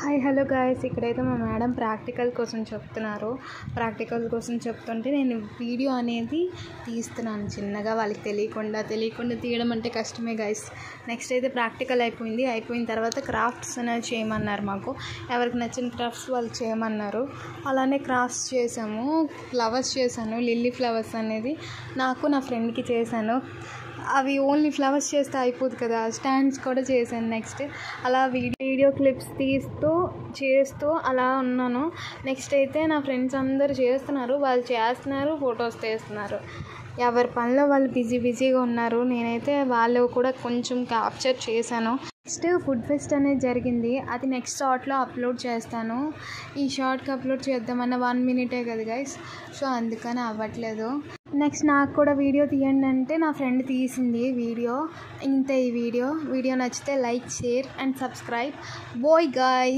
Hi hello guys, ఇక్కడైతే మా madam practical కోసం చెప్తుంటే నేను వీడియో అనేది తీస్తున్నాను చిన్నగా. వాళ్ళకి తెలియకుండా తీయడం అంటే కష్టమే గాయ్స్. నెక్స్ట్ అయితే ప్రాక్టికల్ అయిపోయిన తర్వాత క్రాఫ్ట్స్ అనేది చేయమన్నారు. మాకు ఎవరికి నచ్చిన క్రాఫ్ట్స్ వాళ్ళు చేయమన్నారు. అలానే క్రాఫ్ట్స్ చేసాము. ఫ్లవర్స్ చేశాను, లిల్లీ ఫ్లవర్స్ అనేది నాకు నా ఫ్రెండ్కి చేశాను. అవి ఓన్లీ ఫ్లవర్స్ చేస్తే అయిపోదు కదా, స్టాండ్స్ కూడా చేశాను. నెక్స్ట్ అలా వీడియో క్లిప్స్ చేస్తూ అలా ఉన్నాను. నెక్స్ట్ అయితే నా ఫ్రెండ్స్ అందరూ వాళ్ళు చేస్తున్నారు, ఫొటోస్ తీస్తున్నారు. ఎవరి పనిలో వాళ్ళు బిజీగా ఉన్నారు. నేనైతే వాళ్ళు కూడా కొంచెం క్యాప్చర్ చేశాను. నెక్స్ట్ ఫుడ్ ఫెస్ట్ అనేది జరిగింది. అది నెక్స్ట్ షార్ట్లో అప్లోడ్ చేస్తాను. ఈ షార్ట్కి అప్లోడ్ చేద్దామన్న 1 మినిటే కదా గైస్, సో అందుకని అవ్వట్లేదు. నెక్స్ట్ నాకు కూడా వీడియో తీయండి అంటే నా ఫ్రెండ్ తీసింది వీడియో. ఇంతే ఈ వీడియో నచ్చితే like, share and subscribe. Bye guys.